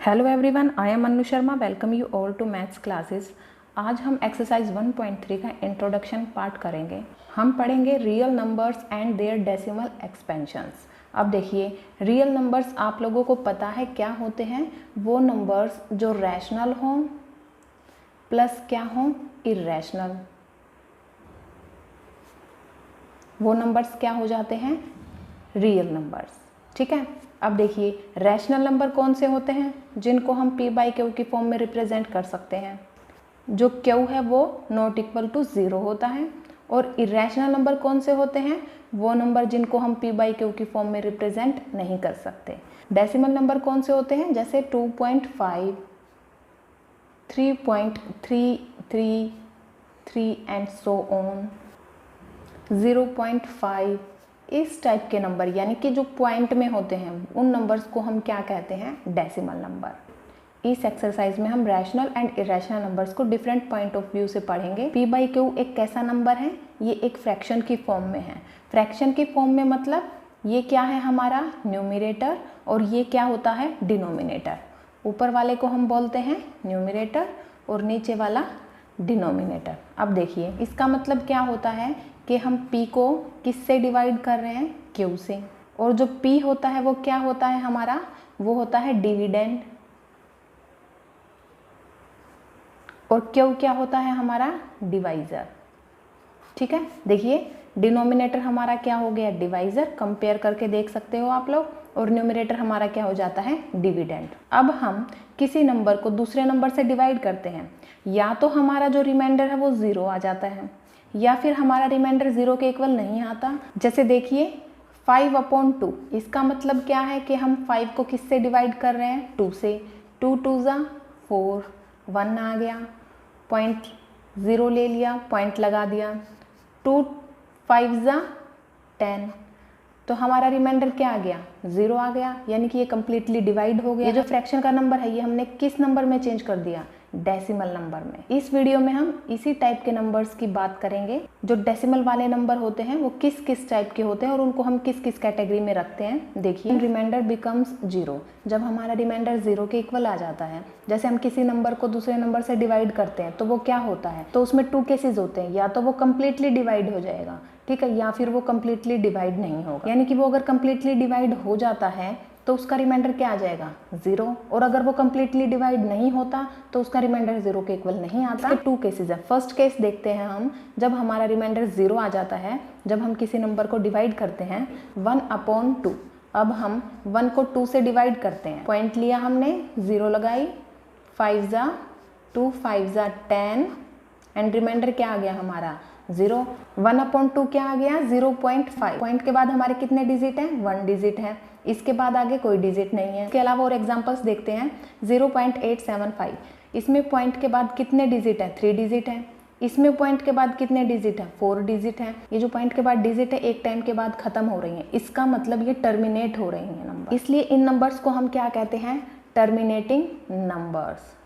Hello everyone, I am Anu Sharma. Welcome you all to maths classes. आज हम exercise 1.3 का introduction part करेंगे। हम पढ़ेंगे real numbers and their decimal expansions. अब देखिए, रियल नंबर्स आप लोगों को पता है क्या होते हैं। वो नंबर्स जो रैशनल हों प्लस क्या हों, इर्रेशनल। वो नंबर्स क्या हो जाते हैं, रियल नंबर्स। ठीक है। अब देखिए, रैशनल नंबर कौन से होते हैं, जिनको हम p बाई क्यू की फॉर्म में रिप्रेजेंट कर सकते हैं। जो क्यू है वो नॉट इक्वल टू 0 होता है। और इरेशनल नंबर कौन से होते हैं, वो नंबर जिनको हम p बाई क्यू की फॉर्म में रिप्रेजेंट नहीं कर सकते। डेसिमल नंबर कौन से होते हैं, जैसे 2.5, 3.333 एंड सो ऑन, 0.5। इस टाइप के नंबर यानी कि जो पॉइंट में होते हैं उन नंबर्स को हम क्या कहते हैं, डेसिमल नंबर। इस एक्सरसाइज में हम रैशनल एंड इरेशनल नंबर्स को डिफरेंट पॉइंट ऑफ व्यू से पढ़ेंगे। p बाई क्यू एक कैसा नंबर है, ये एक फ्रैक्शन की फॉर्म में है। फ्रैक्शन की फॉर्म में मतलब ये क्या है, हमारा न्यूमरेटर, और ये क्या होता है, डिनोमिनेटर। ऊपर वाले को हम बोलते हैं न्यूमरेटर और नीचे वाला डिनोमिनेटर। अब देखिए, इसका मतलब क्या होता है कि हम p को किससे डिवाइड कर रहे हैं, q से। और जो p होता है वो क्या होता है हमारा, वो होता है डिविडेंड। और q क्या होता है हमारा, डिवाइजर। ठीक है। देखिए, डिनोमिनेटर हमारा क्या हो गया, डिवाइजर। कंपेयर करके देख सकते हो आप लोग। और न्यूमरेटर हमारा क्या हो जाता है, डिविडेंड। अब हम किसी नंबर को दूसरे नंबर से डिवाइड करते हैं, या तो हमारा जो रिमाइंडर है वो 0 आ जाता है, या फिर हमारा रिमाइंडर 0 के इक्वल नहीं आता। जैसे देखिए 5/2, इसका मतलब क्या है कि हम 5 को किससे डिवाइड कर रहे हैं, 2 से। 2 2 ज़ा 4, 1 आ गया, पॉइंट 0 ले लिया, पॉइंट लगा दिया। 2 5 ज़ा 10, तो हमारा रिमाइंडर क्या आ गया, 0 आ गया, यानी कि ये कम्प्लीटली डिवाइड हो गया। ये जो फ्रैक्शन का नंबर है ये हमने किस नंबर में चेंज कर दिया, डेसिमल नंबर में। इस वीडियो में हम इसी टाइप के नंबर्स की बात करेंगे। जो डेसिमल वाले नंबर होते हैं वो किस किस टाइप के होते हैं और उनको हम किस किस कैटेगरी में रखते हैं। देखिए, रिमाइंडर बिकम्स 0, जब हमारा रिमाइंडर 0 के इक्वल आ जाता है। जैसे हम किसी नंबर को दूसरे नंबर से डिवाइड करते हैं तो वो क्या होता है, तो उसमें 2 केसेस होते हैं, या तो वो कम्प्लीटली डिवाइड हो जाएगा, ठीक है, या फिर वो कम्प्लीटली डिवाइड नहीं होगा। यानी कि वो अगर कम्प्लीटली डिवाइड हो जाता है तो उसका रिमाइंडर क्या आ जाएगा, 0। और अगर वो कम्प्लीटली डिवाइड नहीं होता तो उसका रिमाइंडर 0 के इक्वल नहीं आता। इसके 2 केसेस है। फर्स्ट केस देखते हैं हम, जब हमारा रिमाइंडर 0 आ जाता है, जब हम किसी नंबर को डिवाइड करते हैं 1/2। अब हम 1 को 2 से डिवाइड करते हैं, पॉइंट लिया हमने, 0 लगाई, 5 ज़ा 2, 5 ज़ा 10, एंड रिमाइंडर क्या आ गया हमारा, 0। 1/2 क्या आ गया, 0.5। पॉइंट के बाद हमारे कितने डिजिट हैं, 1 डिजिट है। इसके बाद आगे कोई डिजिट नहीं है। इसके अलावा और एग्जांपल्स देखते हैं, 0.875। इसमें पॉइंट के बाद कितने डिजिट है, 3 डिजिट है। इसमें पॉइंट के बाद कितने डिजिट है, 4 डिजिट है। ये जो पॉइंट के बाद डिजिट है एक टाइम के बाद खत्म हो रही है, इसका मतलब ये टर्मिनेट हो रही है नंबर। इसलिए इन नंबर्स को हम क्या कहते हैं, टर्मिनेटिंग नंबर्स।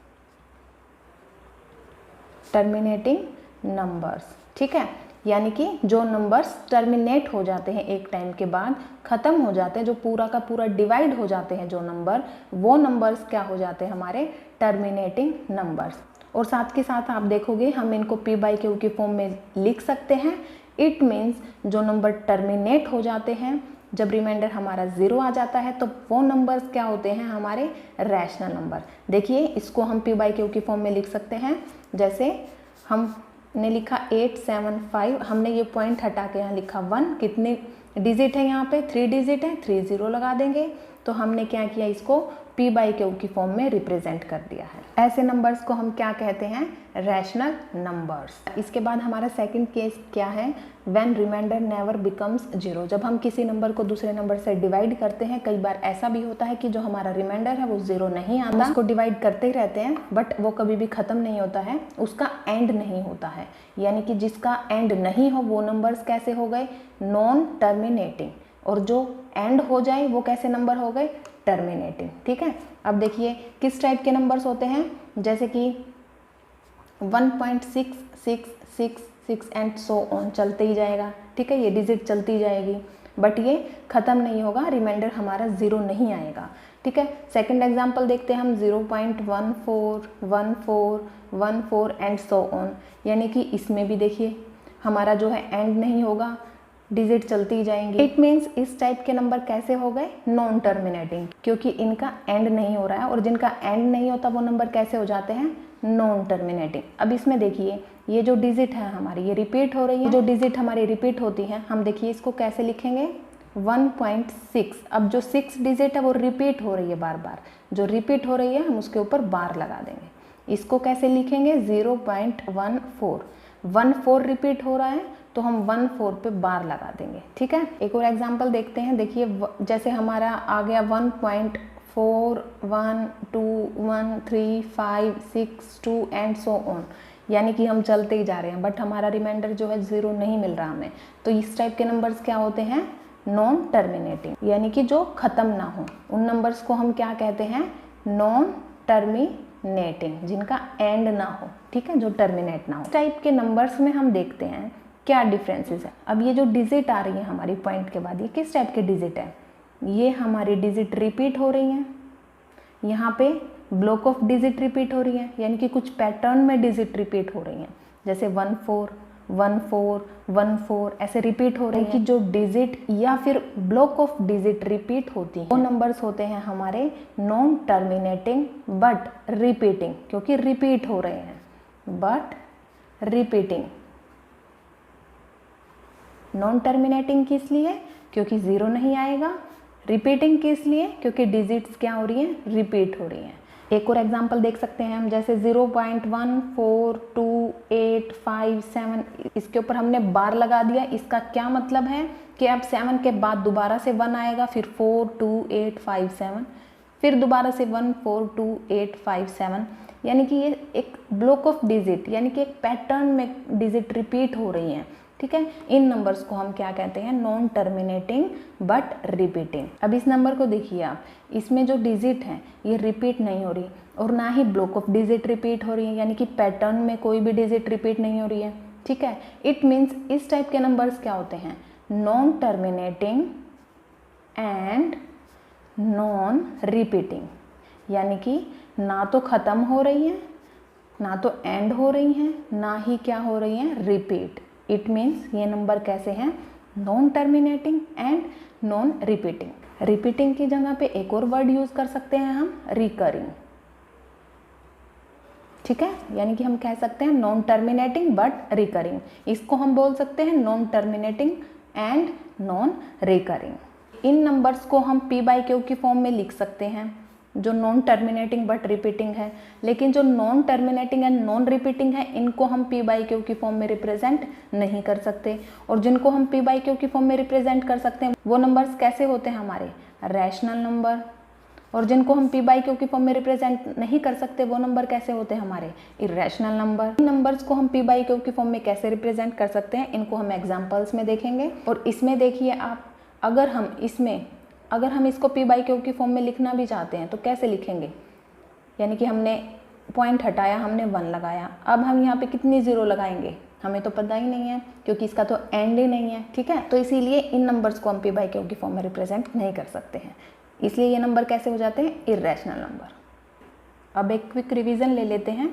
टर्मिनेटिंग नंबर्स, ठीक है। यानी कि जो नंबर्स टर्मिनेट हो जाते हैं एक टाइम के बाद, ख़त्म हो जाते हैं, जो पूरा का पूरा डिवाइड हो जाते हैं जो नंबर, वो नंबर्स क्या हो जाते हैं, हमारे टर्मिनेटिंग नंबर्स। और साथ के साथ आप देखोगे हम इनको p बाई क्यू की फॉर्म में लिख सकते हैं। इट मीन्स जो नंबर टर्मिनेट हो जाते हैं, जब रिमाइंडर हमारा 0 आ जाता है, तो वो नंबर्स क्या होते हैं, हमारे रैशनल नंबर। देखिए, इसको हम p बाई क्यू की फॉर्म में लिख सकते हैं। जैसे हमने लिखा 875, हमने ये पॉइंट हटा के यहाँ लिखा 1, कितने डिजिट है यहाँ पे, 3 डिजिट है, 3 0 लगा देंगे, तो हमने क्या किया, इसको p बाई क्यू की फॉर्म में रिप्रेजेंट कर दिया है। ऐसे नंबर्स को हम क्या कहते हैं, रैशनल नंबर्स। इसके बाद हमारा सेकंड केस क्या है, व्हेन रिमाइंडर नेवर बिकम्स 0। जब हम किसी नंबर को दूसरे नंबर से डिवाइड करते हैं, कई बार ऐसा भी होता है कि जो हमारा रिमाइंडर है वो 0 नहीं आता, उसको डिवाइड करते ही रहते हैं, बट वो कभी भी ख़त्म नहीं होता है, उसका एंड नहीं होता है। यानी कि जिसका एंड नहीं हो वो नंबर्स कैसे हो गए, नॉन टर्मिनेटिंग। और जो एंड हो जाए वो कैसे नंबर हो गए, टर्मिनेटिंग। ठीक है। अब देखिए किस टाइप के नंबर्स होते हैं, जैसे कि 1.666 एंड सो ऑन, चलते ही जाएगा, ठीक है, ये डिजिट चलती जाएगी, बट ये ख़त्म नहीं होगा, रिमाइंडर हमारा 0 नहीं आएगा। ठीक है। सेकंड एग्जांपल देखते हैं हम 0.14, 14, 14 एंड सो ऑन, यानी कि इसमें भी देखिए हमारा जो है एंड नहीं होगा, डिजिट चलती जाएंगी। इट मीन्स इस टाइप के नंबर कैसे हो गए, नॉन टर्मिनेटिंग, क्योंकि इनका एंड नहीं हो रहा है, और जिनका एंड नहीं होता वो नंबर कैसे हो जाते हैं, नॉन टर्मिनेटिंग। अब इसमें देखिए ये जो डिजिट है हमारी ये रिपीट हो रही है, जो डिजिट हमारी रिपीट होती है हम देखिए इसको कैसे लिखेंगे 1.6। अब जो 6 डिजिट है वो रिपीट हो रही है बार बार, जो रिपीट हो रही है हम उसके ऊपर बार लगा देंगे। इसको कैसे लिखेंगे 0.14, 14 रिपीट हो रहा है तो हम 14 पे बार लगा देंगे, ठीक है। एक और एग्जांपल देखते हैं, देखिए जैसे हमारा आ गया 1.4, 1, 2, 1, 3, 5, 6, 2 एंड सो ऑन, यानी कि हम चलते ही जा रहे हैं बट हमारा रिमाइंडर जो है 0 नहीं मिल रहा हमें। तो इस टाइप के नंबर्स क्या होते हैं, नॉन टर्मिनेटिंग, यानी कि जो खत्म ना हो, उन नंबर्स को हम क्या कहते हैं, नॉन टर्मिनेटिंग, जिनका एंड ना हो, ठीक है, जो टर्मिनेट ना हो। इस टाइप के नंबर्स में हम देखते हैं क्या डिफरेंसेस है। अब ये जो डिजिट आ रही है हमारी पॉइंट के बाद, ये किस टाइप के डिजिट है, ये हमारी डिजिट रिपीट हो रही हैं, यहाँ पे ब्लॉक ऑफ डिजिट रिपीट हो रही है, यानी कि कुछ पैटर्न में डिजिट रिपीट हो रही हैं, जैसे 14, 14, 14 ऐसे रिपीट हो रही है। कि जो डिजिट या फिर ब्लॉक ऑफ डिजिट रिपीट होती है वो नंबर्स होते हैं हमारे नॉन टर्मिनेटिंग बट रिपीटिंग, क्योंकि रिपीट हो रहे हैं, बट रिपीटिंग। नॉन टर्मिनेटिंग किस लिए, क्योंकि 0 नहीं आएगा। रिपीटिंग किस लिए, क्योंकि डिजिट्स क्या हो रही हैं, रिपीट हो रही हैं। एक और एग्जांपल देख सकते हैं हम, जैसे 0.142857, इसके ऊपर हमने बार लगा दिया। इसका क्या मतलब है कि अब 7 के बाद दोबारा से 1 आएगा, फिर 42857, फिर दोबारा से 142857, यानी कि ये एक ब्लॉक ऑफ डिजिट, यानी कि एक पैटर्न में डिजिट रिपीट हो रही हैं, ठीक है। इन नंबर्स को हम क्या कहते हैं, नॉन टर्मिनेटिंग बट रिपीटिंग। अब इस नंबर को देखिए आप, इसमें जो डिजिट है ये रिपीट नहीं हो रही और ना ही ब्लॉक ऑफ डिजिट रिपीट हो रही है, यानी कि पैटर्न में कोई भी डिजिट रिपीट नहीं हो रही है, ठीक है। इट मीन्स इस टाइप के नंबर्स क्या होते हैं, non terminating and non repeating, यानी कि ना तो ख़त्म हो रही हैं, ना तो एंड हो रही हैं, ना ही क्या हो रही हैं, रिपीट। इट मीन्स ये नंबर कैसे हैं, non terminating and non repeating. Repeating की जगह पे एक और वर्ड यूज कर सकते हैं हम, रिकरिंग, ठीक है। यानी कि हम कह सकते हैं नॉन टर्मिनेटिंग बट रिकरिंग, इसको हम बोल सकते हैं non terminating and non recurring. In numbers को हम p/q की फॉर्म में लिख सकते हैं, जो नॉन टर्मिनेटिंग बट रिपीटिंग है, लेकिन जो non terminating and non repeating है इनको हम p/q की फॉर्म में रिप्रेजेंट नहीं कर सकते। और जिनको हम p/q की फॉर्म में रिप्रेजेंट कर सकते हैं वो नंबर्स कैसे होते हैं हमारे, रैशनल नंबर। और जिनको हम p/q की फॉर्म में रिप्रेजेंट नहीं कर सकते वो नंबर कैसे होते हैं हमारे, इरेशनल नंबर। इन नंबर्स को हम p/q की फॉर्म में कैसे रिप्रेजेंट कर सकते हैं, इनको हम एग्जाम्पल्स में देखेंगे। और इसमें देखिए आप, अगर हम इसको p/q की फॉर्म में लिखना भी चाहते हैं तो कैसे लिखेंगे, यानी कि हमने पॉइंट हटाया, हमने 1 लगाया, अब हम यहाँ पे कितनी 0 लगाएंगे हमें तो पता ही नहीं है, क्योंकि इसका तो एंड ही नहीं है, ठीक है। तो इसीलिए इन नंबर्स को हम p/q की फॉर्म में रिप्रेजेंट नहीं कर सकते हैं, इसलिए ये नंबर कैसे हो जाते हैं, इरेशनल नंबर। अब एक क्विक रिवीजन ले लेते हैं,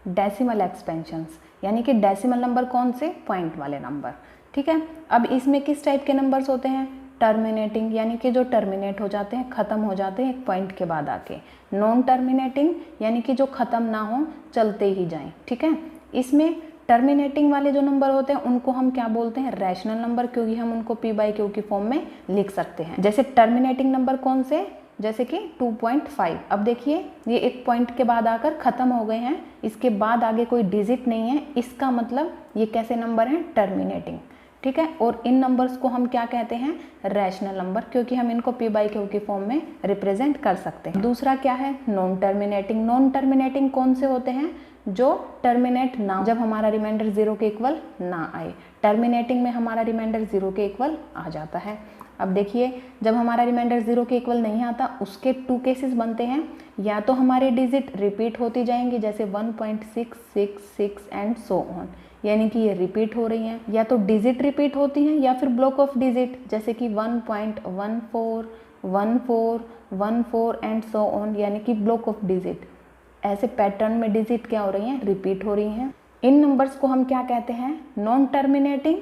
डेसिमल एक्सपेंशंस, यानी कि डेसिमल नंबर कौन से, पॉइंट वाले नंबर, ठीक है। अब इसमें किस टाइप के नंबर्स होते हैं, टर्मिनेटिंग, यानी कि जो टर्मिनेट हो जाते हैं, ख़त्म हो जाते हैं एक पॉइंट के बाद आके। नॉन टर्मिनेटिंग, यानी कि जो ख़त्म ना हो, चलते ही जाएं, ठीक है। इसमें टर्मिनेटिंग वाले जो नंबर होते हैं उनको हम क्या बोलते हैं, रैशनल नंबर, क्योंकि हम उनको p/q की फॉर्म में लिख सकते हैं। जैसे टर्मिनेटिंग नंबर कौन से, जैसे कि 2.5। अब देखिए ये एक पॉइंट के बाद आकर ख़त्म हो गए हैं, इसके बाद आगे कोई डिजिट नहीं है, इसका मतलब ये कैसे नंबर हैं, टर्मिनेटिंग, ठीक है। और इन नंबर्स को हम क्या कहते हैं, रैशनल नंबर, क्योंकि हम इनको p/q की फॉर्म में रिप्रेजेंट कर सकते हैं। दूसरा क्या है, नॉन टर्मिनेटिंग। नॉन टर्मिनेटिंग कौन से होते हैं, जो टर्मिनेट ना, जब हमारा रिमाइंडर 0 के इक्वल ना आए। टर्मिनेटिंग में हमारा रिमाइंडर 0 के इक्वल आ जाता है। अब देखिए जब हमारा रिमाइंडर 0 के इक्वल नहीं आता उसके 2 केसेस बनते हैं, या तो हमारे डिजिट रिपीट होती जाएंगी, जैसे 1.666 एंड सो ऑन, यानी कि ये रिपीट हो रही हैं, या तो डिजिट रिपीट होती हैं या फिर ब्लॉक ऑफ डिजिट, जैसे कि 1.14, 1 4 1 4 एंड सो ऑन, यानी कि ब्लॉक ऑफ डिजिट। ऐसे पैटर्न में डिजिट क्या हो रही हैं, रिपीट हो रही हैं। इन नंबर्स को हम क्या कहते हैं, नॉन टर्मिनेटिंग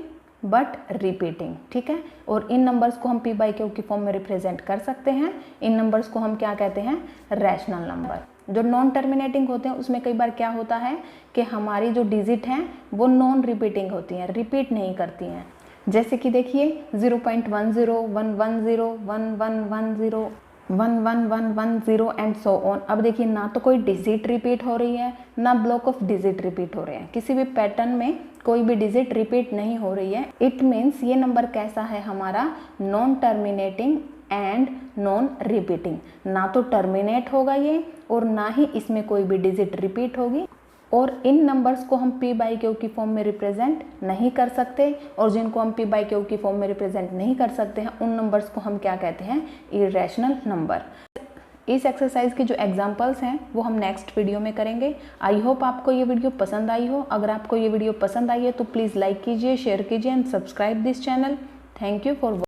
बट रिपीटिंग, ठीक है। और इन नंबर्स को हम p/q की फॉर्म में रिप्रेजेंट कर सकते हैं। इन नंबर्स को हम क्या कहते हैं, रैशनल नंबर। जो नॉन टर्मिनेटिंग होते हैं उसमें कई बार क्या होता है कि हमारी जो डिजिट हैं वो नॉन रिपीटिंग होती हैं, रिपीट नहीं करती हैं। जैसे कि देखिए 0.10 110 1110 111110 एंड सो ऑन। अब देखिए ना तो कोई डिजिट रिपीट हो रही है ना ब्लॉक ऑफ डिजिट रिपीट हो रहे हैं, किसी भी पैटर्न में कोई भी डिजिट रिपीट नहीं हो रही है। इट मीन्स ये नंबर कैसा है हमारा, non terminating and non repeating. ना तो टर्मिनेट होगा ये और ना ही इसमें कोई भी डिजिट रिपीट होगी। और इन नंबर्स को हम p/q की फॉर्म में रिप्रेजेंट नहीं कर सकते, और जिनको हम p/q की फॉर्म में रिप्रेजेंट नहीं कर सकते हैं उन नंबर्स को हम क्या कहते हैं, इरेशनल नंबर। इस एक्सरसाइज के जो एग्जांपल्स हैं वो हम नेक्स्ट वीडियो में करेंगे। आई होप आपको ये वीडियो पसंद आई हो। अगर आपको ये वीडियो पसंद आई है तो प्लीज़ लाइक कीजिए, शेयर कीजिए and subscribe this channel. Thank you for